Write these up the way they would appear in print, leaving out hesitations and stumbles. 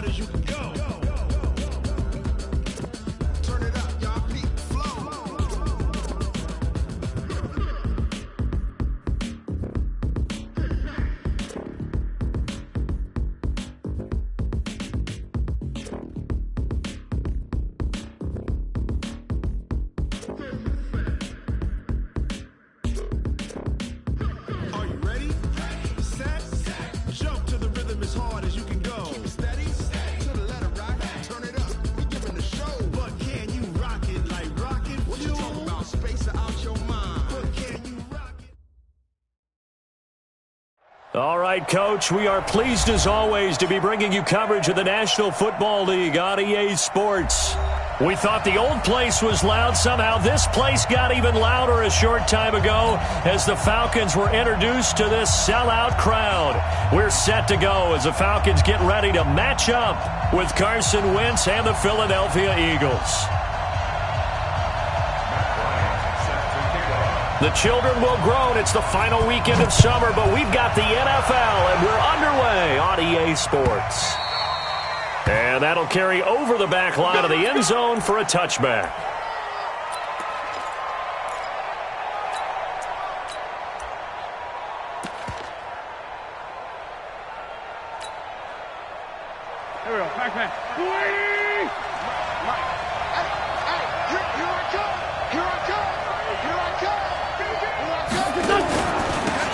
as you can go. Turn it up, y'all. Peak flow. Are you ready? Set. Jump to the rhythm as hard as you can go. Keep it steady. To the letter right. Turn it up. We giving the show. But can you rock it like rocket fuel? What you talking about? Space out your mind. But can you rock it? All right, Coach, we are pleased as always to be bringing you coverage of the National Football League on EA Sports. We thought the old place was loud. Somehow this place got even louder a short time ago as the Falcons were introduced to this sellout crowd. We're set to go as the Falcons get ready to match up with Carson Wentz and the Philadelphia Eagles. The children will groan. It's the final weekend of summer, but we've got the NFL, and we're underway on EA Sports. And that'll carry over the back line of the end zone for a touchback. Here we go. Back.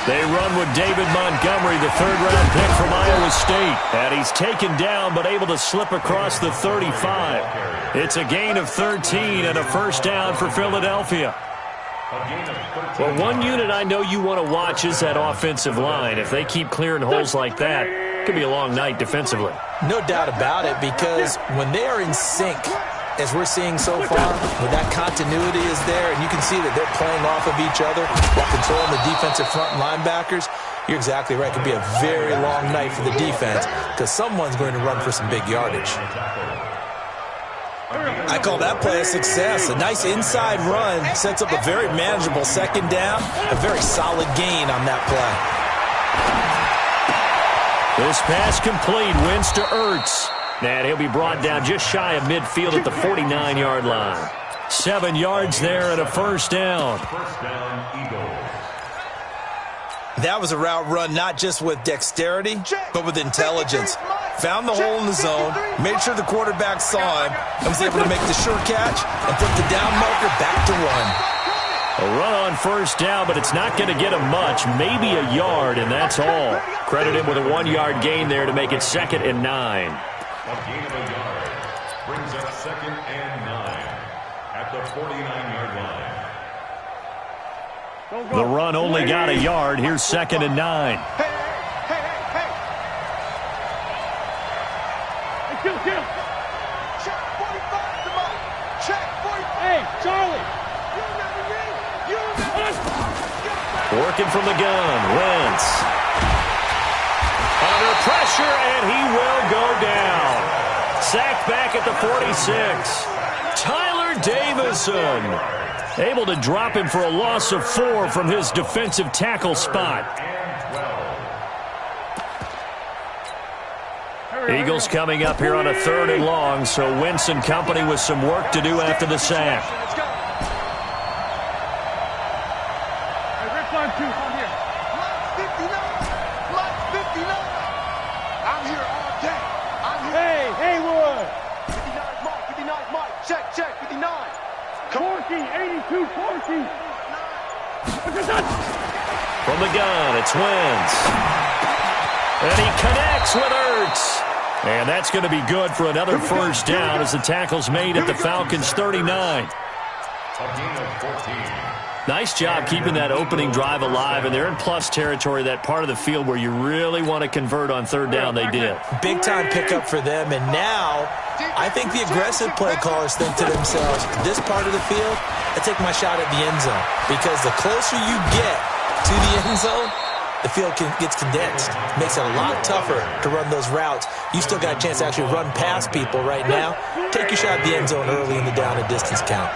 They run with David Montgomery, the third-round pick from Iowa State. And he's taken down but able to slip across the 35. It's a gain of 13 and a first down for Philadelphia. Well, one unit I know you want to watch is that offensive line. If they keep clearing holes like that, it could be a long night defensively. No doubt about it, because when they are in sync, as we're seeing so far, when that continuity is there and you can see that they're playing off of each other while controlling the defensive front linebackers, you're exactly right. It could be a very long night for the defense because someone's going to run for some big yardage. I call that play a success. A nice inside run sets up a very manageable second down, a very solid gain on that play. This pass complete. Wentz to Ertz. And he'll be brought down just shy of midfield at the 49-yard line. 7 yards there and a first down. That was a route run not just with dexterity, but with intelligence. Found the hole in the zone, made sure the quarterback saw him, and was able to make the sure catch and put the down marker back to run. A run on first down, but it's not going to get him much. Maybe a yard, and that's all. Credit him with a 1-yard gain there to make it 2nd and 9. A gain of a yard brings up 2nd and 9 at the 49-yard line. The run only got a yard. Here's 2nd and 9. Hey, kill. Check 45, come on. Check 45. Hey, Charlie. Working from the gun. Wentz. Under pressure, and he will go down. Sacked back at the 46. Tyler Davison able to drop him for a loss of 4 from his defensive tackle spot. Eagles coming up here on a 3rd and long, so Wentz and company with some work to do after the sack. From the gun, it's Wentz. And he connects with Ertz. And that's going to be good for another first down as the tackle's made at the Falcons' 39. Nice job keeping that opening drive alive, and they're in plus territory, that part of the field where you really want to convert on 3rd down. They did. Big-time pickup for them, and now I think the aggressive play callers think to themselves, this part of the field, I take my shot at the end zone, because the closer you get to the end zone, the field gets condensed. Makes it a lot tougher to run those routes. You still got a chance to actually run past people right now. Take your shot at the end zone early in the down and distance count.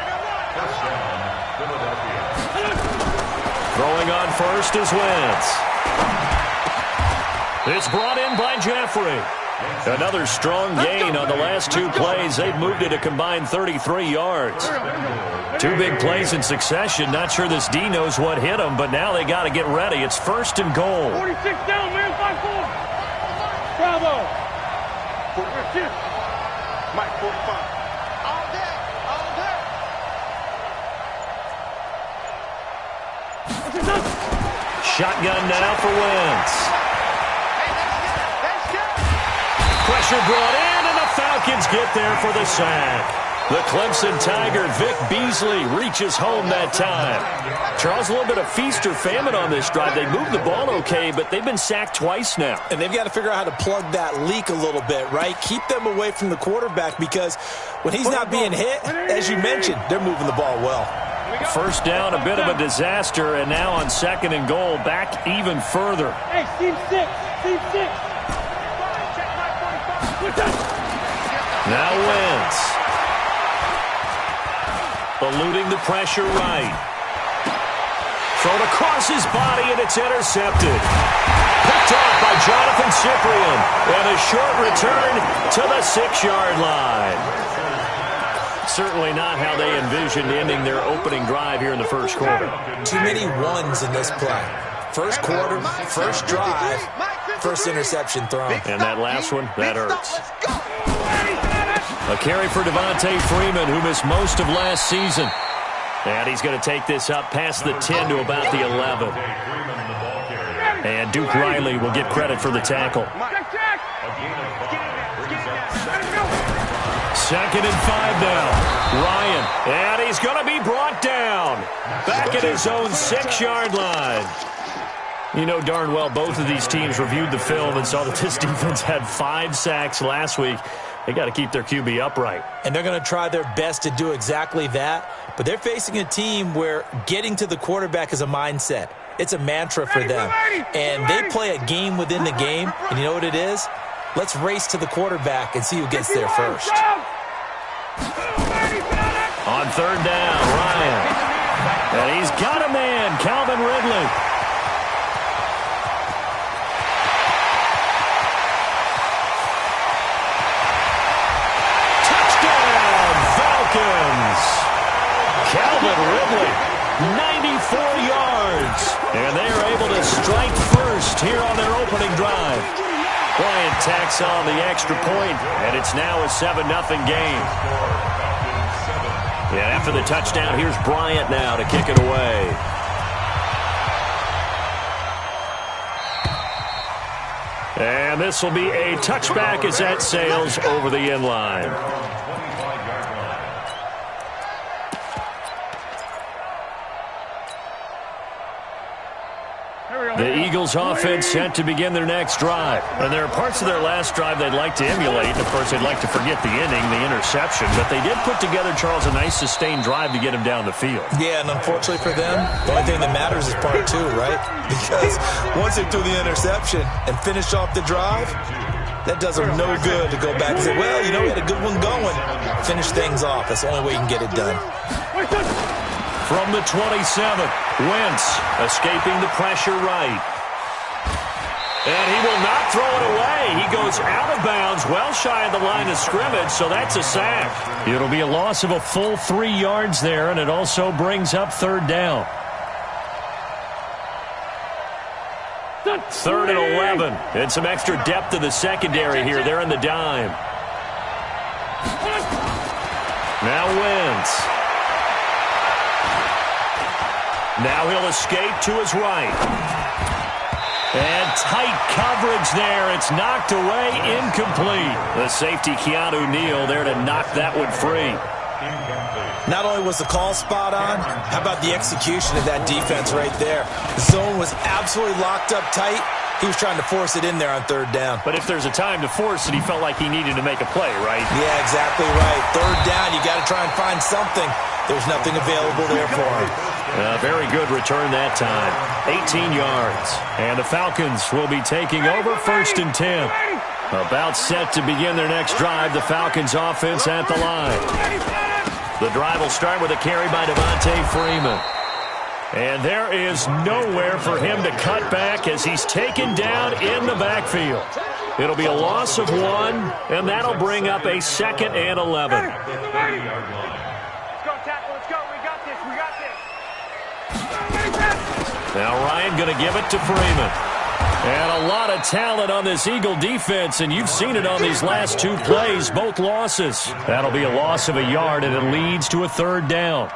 Throwing on first is Wentz. It's brought in by Jeffrey. Another strong gain on the last two plays. They've moved it a combined 33 yards. Two big plays in succession. Not sure this D knows what hit them, but now they got to get ready. It's 1st and goal. 46 down, man. 5-4. Bravo. Mike, 45. All day. Shotgun now for Wentz. Pressure brought in, and the Falcons get there for the sack. The Clemson Tiger, Vic Beasley, reaches home that time. Charles, a little bit of feast or famine on this drive. They moved the ball okay, but they've been sacked twice now. And they've got to figure out how to plug that leak a little bit, right? Keep them away from the quarterback, because when he's not being hit, as you mentioned, they're moving the ball well. First down, a bit of a disaster, and now on 2nd and goal, back even further. Hey, team 6. Team 6. Now Wentz. Eluding the pressure right. Thrown across his body, and it's intercepted. Picked off by Jonathan Cyprien. And a short return to the 6-yard line. Certainly not how they envisioned ending their opening drive here in the first quarter. Too many ones in this play. First quarter, first drive, first interception thrown. And that last one, that hurts. A carry for Devontae Freeman, who missed most of last season. And he's going to take this up past the 10 to about the 11. And Duke Riley will get credit for the tackle. 2nd and 5 now. Ryan, and he's going to be brought down. Back at his own 6-yard line. You know darn well both of these teams reviewed the film and saw that this defense had 5 sacks last week. They got to keep their QB upright. And they're going to try their best to do exactly that. But they're facing a team where getting to the quarterback is a mindset. It's a mantra for them. And they play a game within the game. And you know what it is? Let's race to the quarterback and see who gets there first. On 3rd down, Ryan. And he's got a man, Calvin Ridley. Calvin Ridley, 94 yards. And they are able to strike first here on their opening drive. Bryant tacks on the extra point, and it's now a 7-0 game. Yeah, after the touchdown, here's Bryant now to kick it away. And this will be a touchback as that sails over the end line. The Eagles offense set to begin their next drive. And there are parts of their last drive they'd like to emulate. And, of course, they'd like to forget the inning, the interception. But they did put together, Charles, a nice sustained drive to get him down the field. Yeah, and unfortunately for them, the only thing that matters is part 2, right? Because once they threw the interception and finished off the drive, that does them no good to go back and say, well, you know, we had a good one going. Finish things off. That's the only way you can get it done. From the 27, Wentz escaping the pressure right. And he will not throw it away. He goes out of bounds, well shy of the line of scrimmage, so that's a sack. It'll be a loss of a full 3 yards there, and it also brings up 3rd down. 3rd and 11. And some extra depth to the secondary here. They're in the dime. Now Wentz. Now he'll escape to his right. And tight coverage there. It's knocked away, incomplete. The safety, Keanu Neal, there to knock that one free. Not only was the call spot on, how about the execution of that defense right there? The zone was absolutely locked up tight. He was trying to force it in there on 3rd down. But if there's a time to force it, he felt like he needed to make a play, right? Yeah, exactly right. 3rd down, you got to try and find something. There's nothing available there for him. Very good return that time. 18 yards. And the Falcons will be taking over 1st and 10. About set to begin their next drive. The Falcons offense at the line. The drive will start with a carry by Devontae Freeman. And there is nowhere for him to cut back as he's taken down in the backfield. It'll be a loss of 1, and that'll bring up a 2nd and 11. Let's go, tackle. Let's go. We got this. We got this. Now Ryan going to give it to Freeman. And a lot of talent on this Eagle defense, and you've seen it on these last 2 plays, both losses. That'll be a loss of a yard, and it leads to a 3rd down.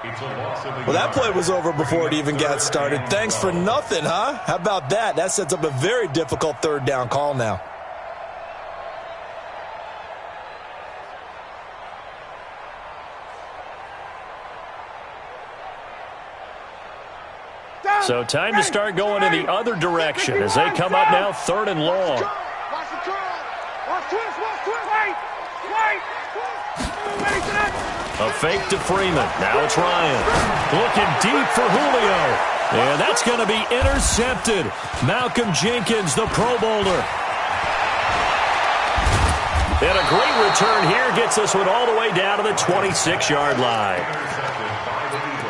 Well, that play was over before it even got started. Thanks for nothing, huh? How about that? That sets up a very difficult 3rd down call now. So time to start going in the other direction as they come up now 3rd and long. Watch the curl. Watch twist. Watch twist. Wait. Ready to that. A fake to Freeman. Now it's Ryan. Looking deep for Julio. And that's going to be intercepted. Malcolm Jenkins, the Pro Bowler. And a great return here gets us one all the way down to the 26-yard line.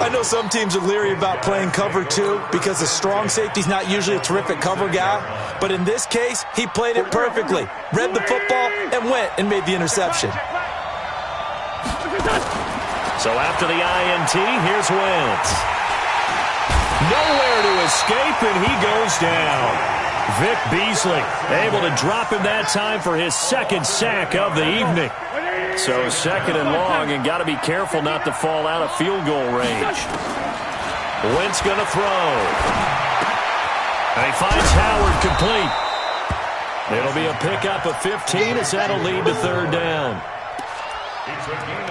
I know some teams are leery about playing cover 2 because the strong safety's not usually a terrific cover guy. But in this case, he played it perfectly. Read the football and went and made the interception. So after the INT, here's Wentz. Nowhere to escape, and he goes down. Vic Beasley able to drop him that time for his 2nd sack of the evening. So 2nd and long, and got to be careful not to fall out of field goal range. Wentz going to throw. And he finds Howard complete. It'll be a pickup of 15 as that'll lead to 3rd down.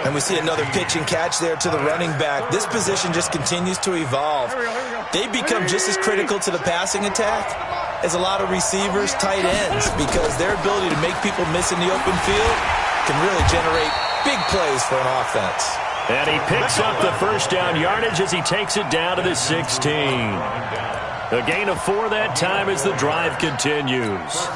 And we see another pitch and catch there to the running back. This position just continues to evolve. They become just as critical to the passing attack as a lot of receivers, tight ends, because their ability to make people miss in the open field can really generate big plays for an offense. And he picks up the 1st down yardage as he takes it down to the 16. A gain of 4 that time as the drive continues.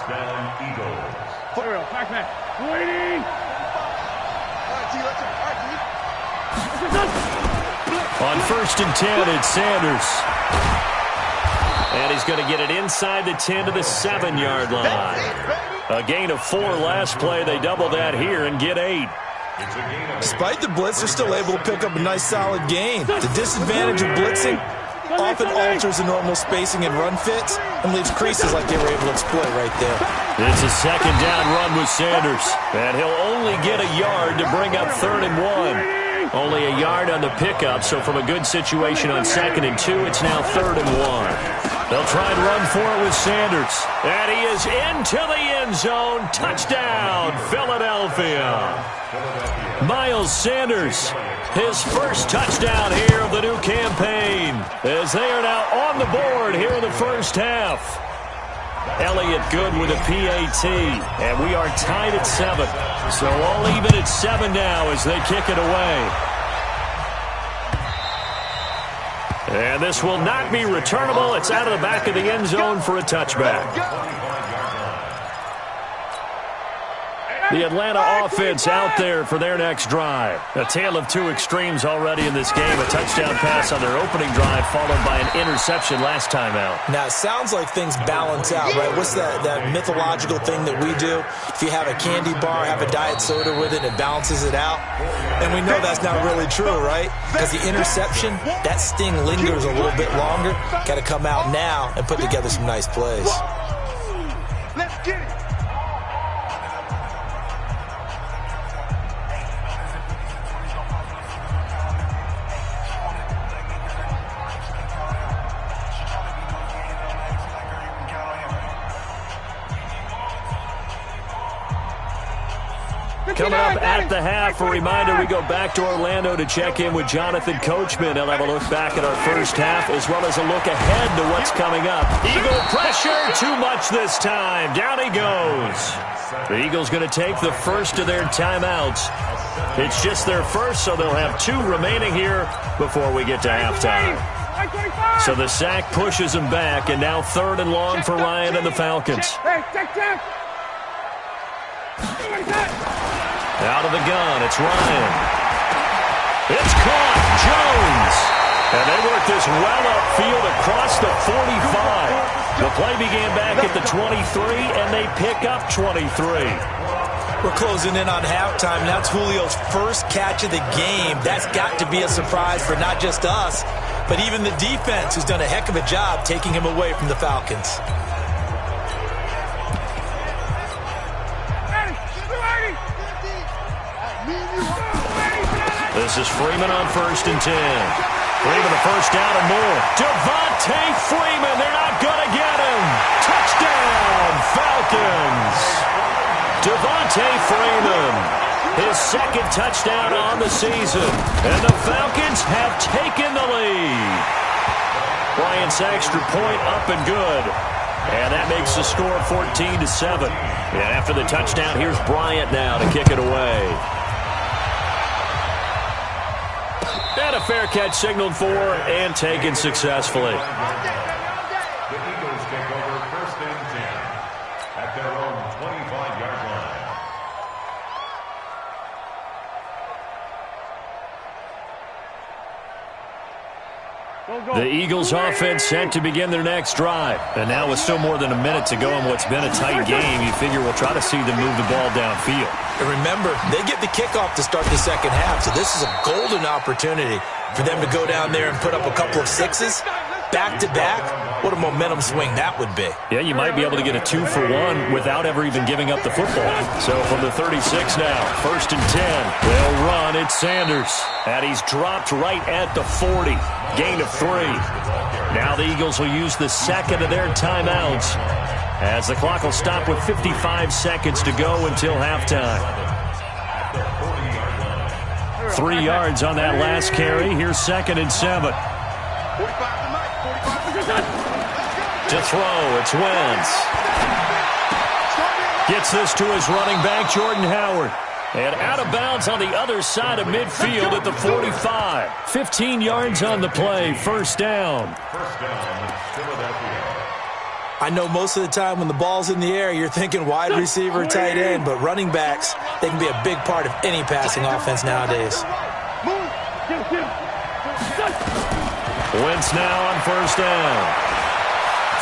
On 1st and 10, it's Sanders. And he's going to get it inside the 10 to the 7-yard line. A gain of 4 last play. They double that here and get 8. Despite the blitz, they're still able to pick up a nice solid gain. The disadvantage of blitzing often alters the normal spacing and run fits and leaves creases like they were able to exploit right there. It's a 2nd down run with Sanders. And he'll only get a yard to bring up 3rd and 1. Only a yard on the pickup, so from a good situation on 2nd and 2, it's now 3rd and 1. They'll try and run for it with Sanders. And he is into the end zone. Touchdown, Philadelphia. Miles Sanders, his 1st touchdown here of the new campaign, as they are now on the board here in the 1st half. Elliott good with a PAT, and we are tied at 7. So all even at 7 now as they kick it away. And this will not be returnable. It's out of the back of the end zone for a touchback. The Atlanta offense out there for their next drive. A tale of 2 extremes already in this game. A touchdown pass on their opening drive followed by an interception last time out. Now, it sounds like things balance out, right? What's that mythological thing that we do? If you have a candy bar, have a diet soda with it, it balances it out. And we know that's not really true, right? Because the interception, that sting lingers a little bit longer. Got to come out now and put together some nice plays. Let's get it. Coming up at the half, a reminder, we go back to Orlando to check in with Jonathan Coachman. He'll have a look back at our 1st half as well as a look ahead to what's coming up. Eagle pressure, too much this time. Down he goes. The Eagles going to take the 1st of their timeouts. It's just their 1st, so they'll have 2 remaining here before we get to halftime. So the sack pushes him back, and now 3rd and long for Ryan and the Falcons. Out of the gun, it's Ryan. It's caught, Jones. And they work this well upfield across the 45. The play began back at the 23, and they pick up 23. We're closing in on halftime. That's Julio's first catch of the game. That's got to be a surprise for not just us, but even the defense, who's done a heck of a job taking him away from the Falcons. This is Freeman on 1st and 10. Freeman the first down and more. Devontae Freeman, they're not going to get him. Touchdown, Falcons. Devontae Freeman, his second touchdown on the season. And the Falcons have taken the lead. Bryant's extra point up and good. And that makes the score 14-7. And after the touchdown, here's Bryant now to kick it away. And a fair catch signaled for and taken successfully. The Eagles take over 1st and 10 at their own 25-yard line. The Eagles offense set to begin their next drive. And now with still more than a minute to go in what's been a tight game, you figure we'll try to see them move the ball downfield. And remember, they get the kickoff to start the second half, so this is a golden opportunity for them to go down there and put up a couple of sixes back-to-back. What a momentum swing that would be. Yeah, you might be able to get a 2-for-1 without ever even giving up the football. So from the 36 now, 1st and 10. They'll run. It's Sanders. And he's dropped right at the 40. Gain of 3. Now the Eagles will use the second of their timeouts as the clock will stop with 55 seconds to go until halftime. 3 yards on that last carry. Here's 2nd and 7. To throw, it's Wentz. Gets this to his running back, Jordan Howard. And out of bounds on the other side of midfield at the 45. 15 yards on the play, 1st down. First down, Philadelphia. I know most of the time when the ball's in the air, you're thinking wide receiver, tight end, but running backs, they can be a big part of any passing offense nowadays. Wentz now on 1st down.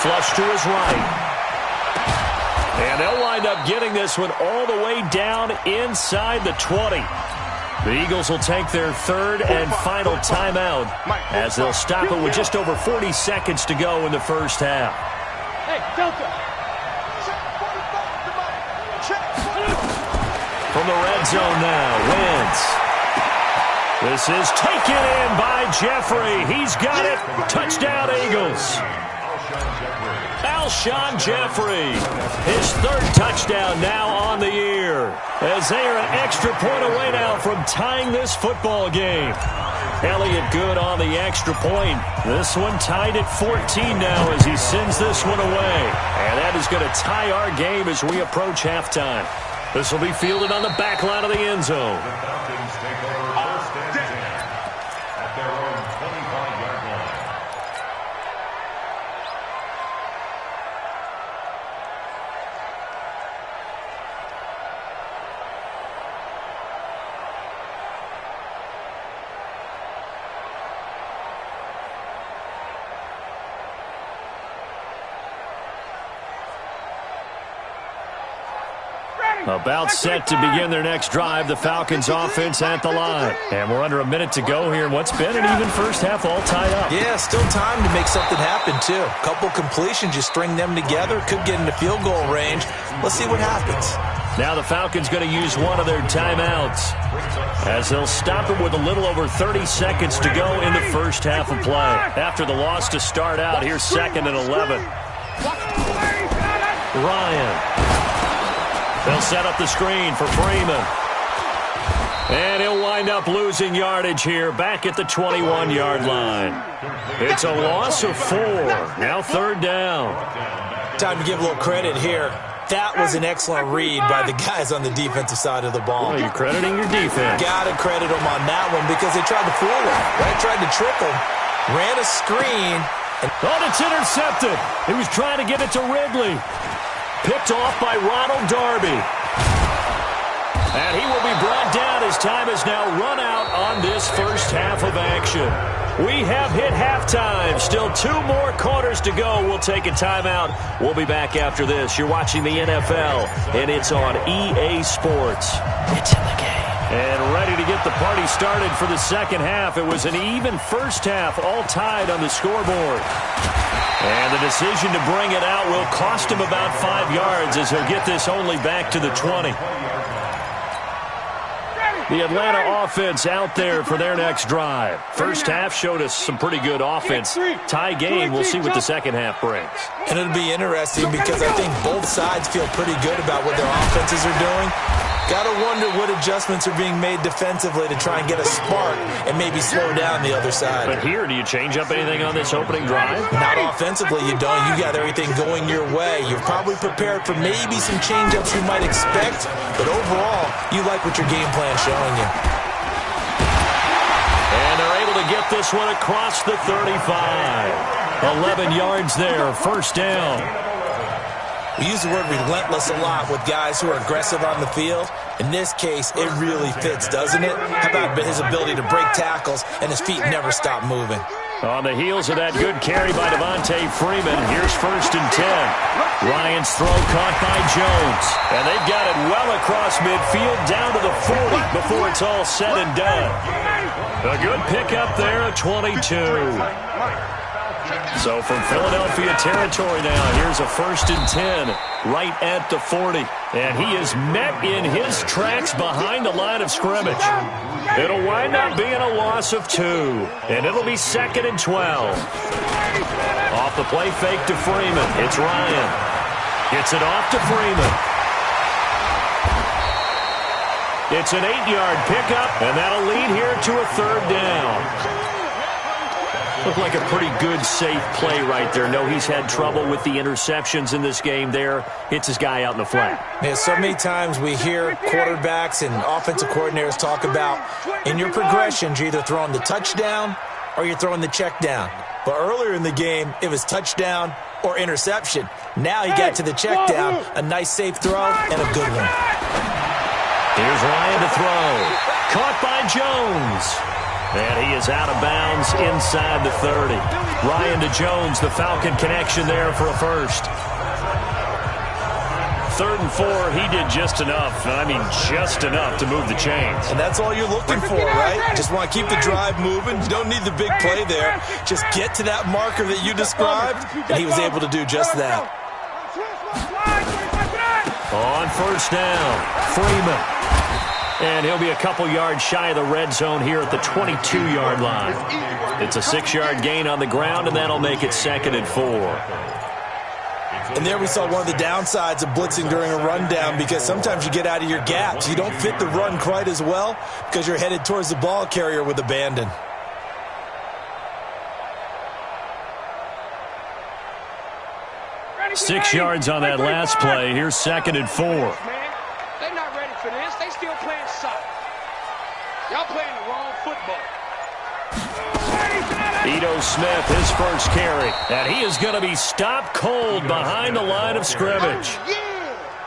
Flush to his right. And they'll wind up getting this one all the way down inside the 20. The Eagles will take their 3rd and final timeout as they'll stop it with just over 40 seconds to go in the first half. From the red zone now, Wentz. This is taken in by Jeffrey. He's got it. Touchdown, Eagles. Alshon Jeffrey, his 3rd touchdown now on the year, as they are an extra point away now from tying this football game. Elliott good on the extra point. This one tied at 14 now as he sends this one away. And that is going to tie our game as we approach halftime. This will be fielded on the back line of the end zone. The Falcons take over 1st and 10 at their own 25-yard line. About set to begin their next drive, the Falcons offense at the line. And we're under a minute to go here in what's been an even first half all tied up. Yeah, still time to make something happen, too. Couple completions, you string them together, could get into field goal range. Let's see what happens. Now the Falcons going to use one of their timeouts as they'll stop it with a little over 30 seconds to go in the first half of play. After the loss to start out, here's 2nd and 11. Ryan. They'll set up the screen for Freeman. And he'll wind up losing yardage here back at the 21-yard line. It's a loss of 4. Now 3rd down. Time to give a little credit here. That was an excellent read by the guys on the defensive side of the ball. Well, you're crediting your defense. Got to credit them on that one because they tried to fool him. Right? Tried to trick him. Ran a screen. Oh, it's intercepted. He was trying to get it to Ridley. Picked off by Ronald Darby. And he will be brought down as time is now run out on this first half of action. We have hit halftime. Still 2 more quarters to go. We'll take a timeout. We'll be back after this. You're watching the NFL, and it's on EA Sports. It's in the game. And ready to get the party started for the second half. It was an even first half, all tied on the scoreboard. And the decision to bring it out will cost him about 5 yards as he'll get this only back to the 20. The Atlanta offense out there for their next drive. First half showed us some pretty good offense. Tie game, we'll see what the second half brings. And it'll be interesting because I think both sides feel pretty good about what their offenses are doing. Got to wonder what adjustments are being made defensively to try and get a spark and maybe slow down the other side. But here, do you change up anything on this opening drive? Not offensively, you don't. You got everything going your way. You're probably prepared for maybe some change-ups you might expect, but overall, you like what your game plan's showing you. And they're able to get this one across the 35. 11 yards there, first down. We use the word relentless a lot with guys who are aggressive on the field. In this case, it really fits, doesn't it? How about his ability to break tackles and his feet never stop moving? On the heels of that good carry by Devontae Freeman, here's 1st and 10. Ryan's throw caught by Jones. And they've got it well across midfield down to the 40 before it's all said and done. A good pickup there, a 22. So from Philadelphia territory now, here's a 1st and 10 right at the 40. And he is met in his tracks behind the line of scrimmage. It'll wind up being a loss of 2. And it'll be 2nd and 12. Off the play fake to Freeman. It's Ryan. Gets it off to Freeman. It's an 8-yard pickup, and that'll lead here to a 3rd down. Looked like a pretty good, safe play right there. No, he's had trouble with the interceptions in this game there. Hits his guy out in the flat. Yeah, so many times we hear quarterbacks and offensive coordinators talk about in your progressions, you're either throwing the touchdown or you're throwing the check down. But earlier in the game, it was touchdown or interception. Now he got to the check down, a nice safe throw, and a good one. Here's Ryan to throw. Caught by Jones. And he is out of bounds inside the 30. Ryan to Jones, the Falcon connection there for a first. 3rd and 4, he did just enough. I mean, just enough to move the chains. And that's all you're looking for, right? Just want to keep the drive moving. You don't need the big play there. Just get to that marker that you described, and he was able to do just that. On 1st down, Freeman. And he'll be a couple yards shy of the red zone here at the 22-yard line. It's a 6-yard gain on the ground, and that'll make it 2nd and 4. And there we saw one of the downsides of blitzing during a rundown, because sometimes you get out of your gaps. You don't fit the run quite as well because you're headed towards the ball carrier with abandon. Six yards on that last play. Here's 2nd and 4. They're not ready for this. They still playing soccer. Y'all playing the wrong football. Ito Smith, his first carry. And he is going to be stopped cold behind the line of scrimmage.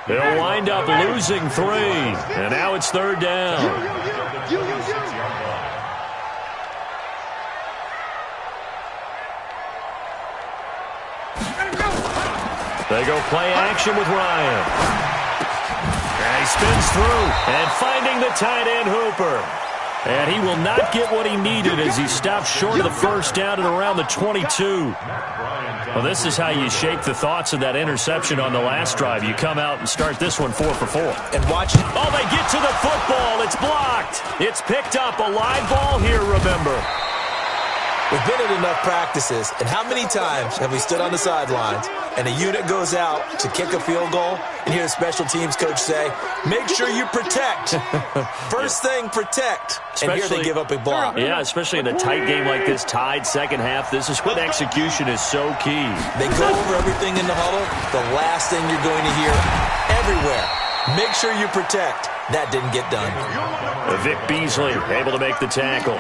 They'll wind up losing 3. And now it's 3rd down. They go play action with Ryan. And he spins through and finding the tight end Hooper. And he will not get what he needed as he stopped short of the first down at around the 22. Well, this is how you shape the thoughts of that interception on the last drive. You come out and start this one 4 for 4. And watch. Oh, they get to the football. It's blocked. It's picked up. A live ball here, remember. We've been at enough practices, and how many times have we stood on the sidelines and a unit goes out to kick a field goal and hear the special teams coach say, make sure you protect. First thing, protect. And here they give up a block. Yeah, especially in a tight game like this, tied second half. This is when execution is so key. They go over everything in the huddle. The last thing you're going to hear everywhere, make sure you protect. That didn't get done. Vic Beasley able to make the tackle.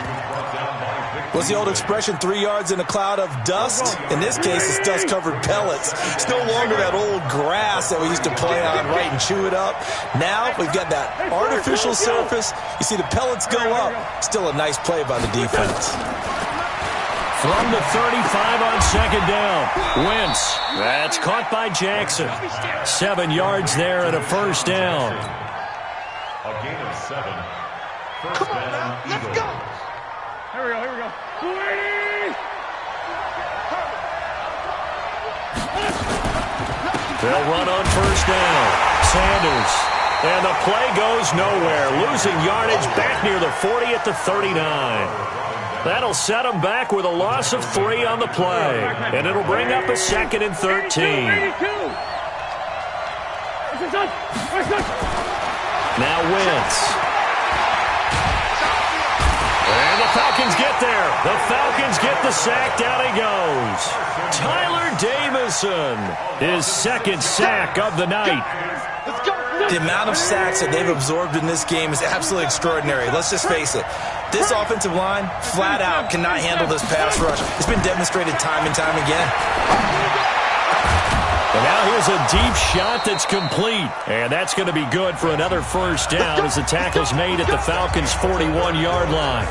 What's the old expression, 3 yards in a cloud of dust? In this case, it's dust-covered pellets. It's no longer that old grass that we used to play on, right, and chew it up. Now we've got that artificial surface. You see the pellets go up. Still a nice play by the defense. From the 35 on second down. Wentz. That's caught by Jackson. 7 yards there and a first down. A gain of 7. First Come on down, now, let's Eagles. go. Here we go. They'll run on first down. Sanders. And the play goes nowhere. Losing yardage back near the 40 at the 39. That'll set them back with a loss of 3 on the play. And it'll bring up a 2nd and 13. Now Wentz. And the Falcons get there. The Falcons get the sack. Down he goes. Tyler Davison, his 2nd sack of the night. The amount of sacks that they've absorbed in this game is absolutely extraordinary. Let's just face it. This offensive line, flat out, cannot handle this pass rush. It's been demonstrated time and time again. And now here's a deep shot that's complete. And that's going to be good for another first down as the tackle's made at the Falcons' 41-yard line.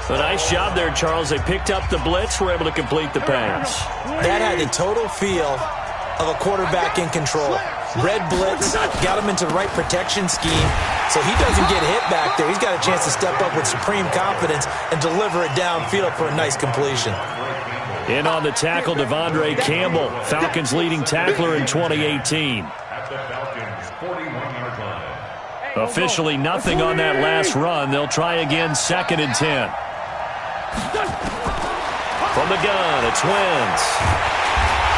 A nice job there, Charles. They picked up the blitz, were able to complete the pass. That had the total feel of a quarterback in control. Red blitz, got him into the right protection scheme, so he doesn't get hit back there. He's got a chance to step up with supreme confidence and deliver it downfield for a nice completion. In on the tackle, Devondre Campbell, Falcons' leading tackler in 2018. At the Falcons' 41-yard line. Officially nothing on that last run. They'll try again, 2nd and 10. From the gun, it's Wentz.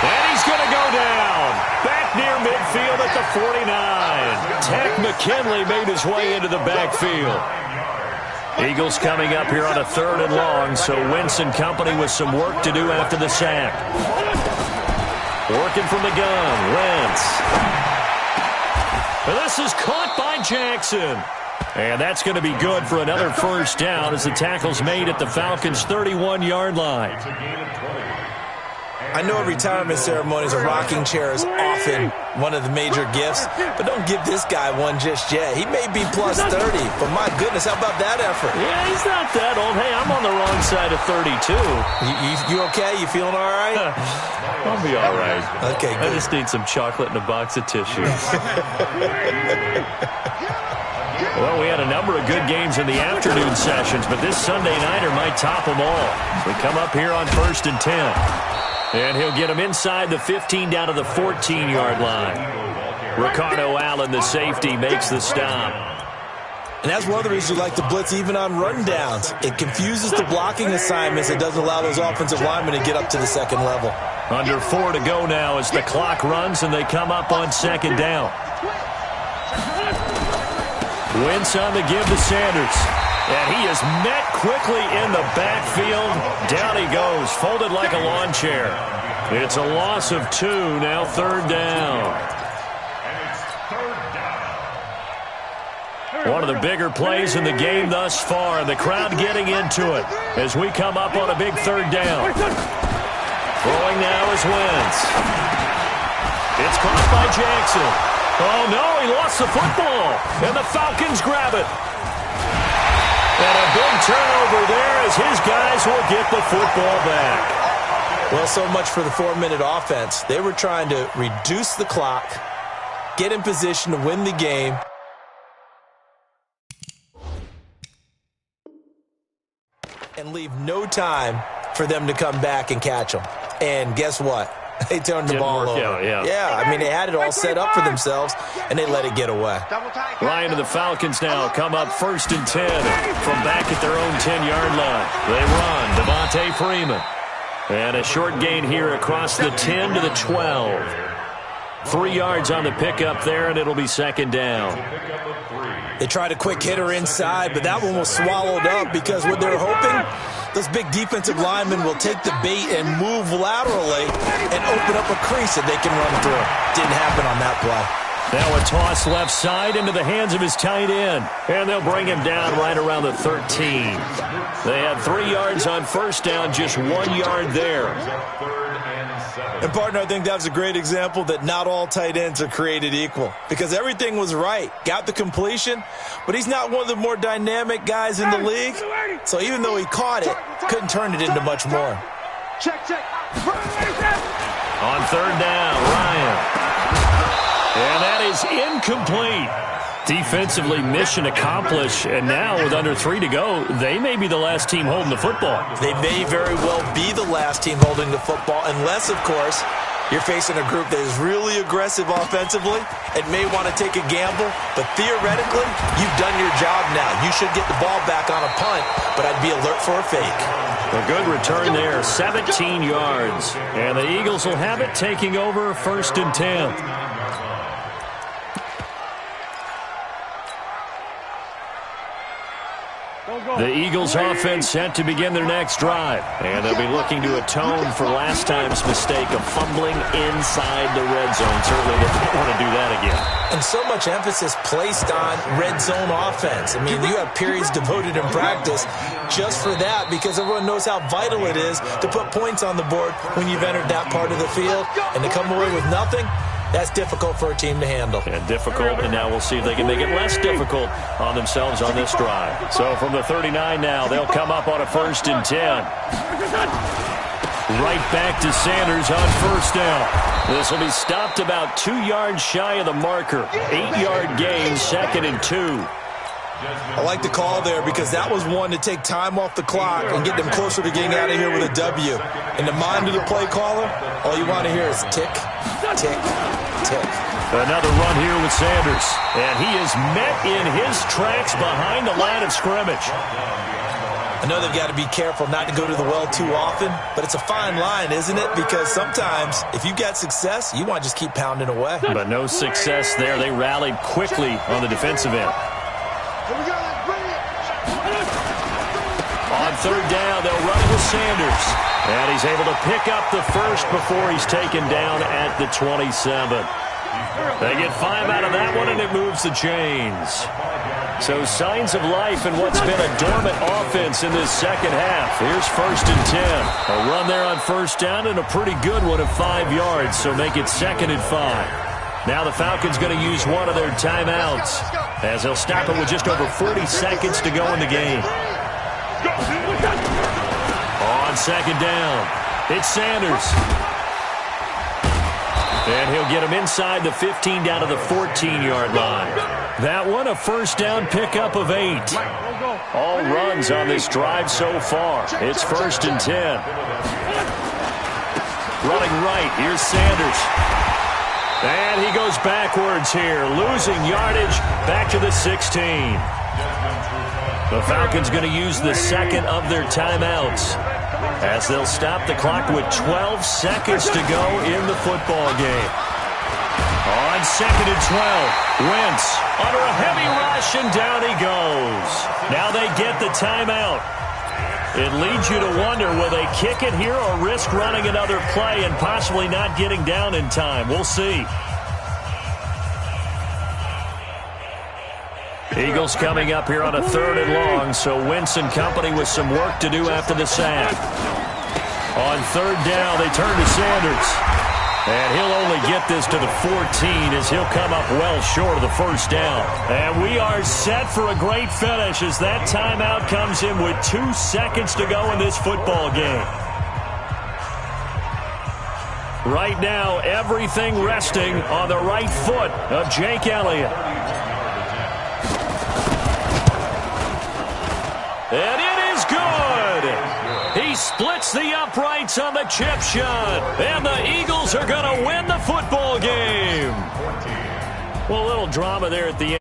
And he's going to go down. Back near midfield at the 49. Takk McKinley made his way into the backfield. Eagles coming up here on a 3rd and long, so Wentz and company with some work to do after the sack. Working from the gun, Wentz. And this is caught by Jackson. And that's going to be good for another first down as the tackle's made at the Falcons' 31-yard line. I know retirement ceremonies, a rocking chair is often one of the major gifts, but don't give this guy one just yet. He may be plus 30, but my goodness, how about that effort? Yeah, he's not that old. Hey, I'm on the wrong side of 32. You okay? You feeling all right? I'll be all right. Okay, good. I just need some chocolate and a box of tissues. Well, we had a number of good games in the afternoon sessions, but this Sunday nighter might top them all. We come up here on 1st and 10. And he'll get him inside the 15 down to the 14-yard line. Ricardo Allen, the safety, makes the stop. And that's one of the reasons we like to blitz even on rundowns. It confuses the blocking assignments. It doesn't allow those offensive linemen to get up to the 2nd level. Under 4 to go now as the clock runs and they come up on 2nd down. Wentz on the give to Sanders. And he is met quickly in the backfield. Down he goes, folded like a lawn chair. It's a loss of 2, now 3rd down. One of the bigger plays in the game thus far, and the crowd getting into it as we come up on a big 3rd down. Throwing now is Wentz. It's caught by Jackson. Oh, no, he lost the football, and the Falcons grab it. And a big turnover there as his guys will get the football back. Well, so much for the 4-minute offense. They were trying to reduce the clock, get in position to win the game. And leave no time for them to come back and catch them. And guess what? They turned the ball over. Yeah, I mean, they had it all set up for themselves, and they let it get away. Ryan and the Falcons now come up 1st and 10 from back at their own 10-yard line. They run. Devontae Freeman. And a short gain here across the 10 to the 12. 3 yards on the pickup there, and it'll be 2nd down. They tried a quick hitter inside, but that one was swallowed up because what they're hoping, those big defensive linemen will take the bait and move laterally and open up a crease that they can run through. Didn't happen on that play. Now a toss left side into the hands of his tight end. And they'll bring him down right around the 13. They had 3 yards on first down, just 1 yard there. And, partner, I think that was a great example that not all tight ends are created equal. Because everything was right. Got the completion, but he's not one of the more dynamic guys in the league. So even though he caught it, couldn't turn it into much more. Check. On third down, Ryan. And that is incomplete. Defensively, mission accomplished. And now with under 3 to go, they may be the last team holding the football. They may very well be the last team holding the football, unless, of course, you're facing a group that is really aggressive offensively and may want to take a gamble. But theoretically, you've done your job now. You should get the ball back on a punt, but I'd be alert for a fake. A good return there, 17 yards. And the Eagles will have it, taking over 1st and 10. The Eagles offense set to begin their next drive. And they'll be looking to atone for last time's mistake of fumbling inside the red zone. Certainly they don't want to do that again. And so much emphasis placed on red zone offense. I mean, you have periods devoted in practice just for that because everyone knows how vital it is to put points on the board when you've entered that part of the field. And to come away with nothing, that's difficult for a team to handle. And difficult, and now we'll see if they can make it less difficult on themselves on this drive. So from the 39 now, they'll come up on a 1st and 10. Right back to Sanders on first down. This will be stopped about 2 yards shy of the marker. 8-yard gain, 2nd and 2. I like the call there because that was one to take time off the clock and get them closer to getting out of here with a W. In the mind of the play caller, all you want to hear is tick, tick, tick. Another run here with Sanders. And he is met in his tracks behind the line of scrimmage. I know they've got to be careful not to go to the well too often, but it's a fine line, isn't it? Because sometimes if you got success, you want to just keep pounding away. But no success there. They rallied quickly on the defensive end. On third down, they'll run it with Sanders. And he's able to pick up the first before he's taken down at the 27. They get 5 out of that one, and it moves the chains. So signs of life in what's been a dormant offense in this second half. Here's 1st and 10. A run there on first down and a pretty good one of 5 yards, so make it 2nd and 5. Now the Falcons going to use one of their timeouts as they'll stop it with just over 40 seconds to go in the game. On second down, it's Sanders. And he'll get him inside the 15 down to the 14-yard line. That one a first down pickup of 8. All runs on this drive so far. It's 1st and 10. Running right, here's Sanders. And he goes backwards here, losing yardage back to the 16. The Falcons going to use the second of their timeouts as they'll stop the clock with 12 seconds to go in the football game. On 2nd and 12, Wentz under a heavy rush, and down he goes. Now they get the timeout. It leads you to wonder, will they kick it here or risk running another play and possibly not getting down in time? We'll see. Eagles coming up here on a 3rd and long, so Wentz and company with some work to do after the sack. On 3rd down, they turn to Sanders. And he'll only get this to the 14 as he'll come up well short of the first down. And we are set for a great finish as that timeout comes in with 2 seconds to go in this football game. Right now, everything resting on the right foot of Jake Elliott. And it is good. He splits the uprights on the chip shot. And the Eagles are going to win the football game. Well, a little drama there at the end.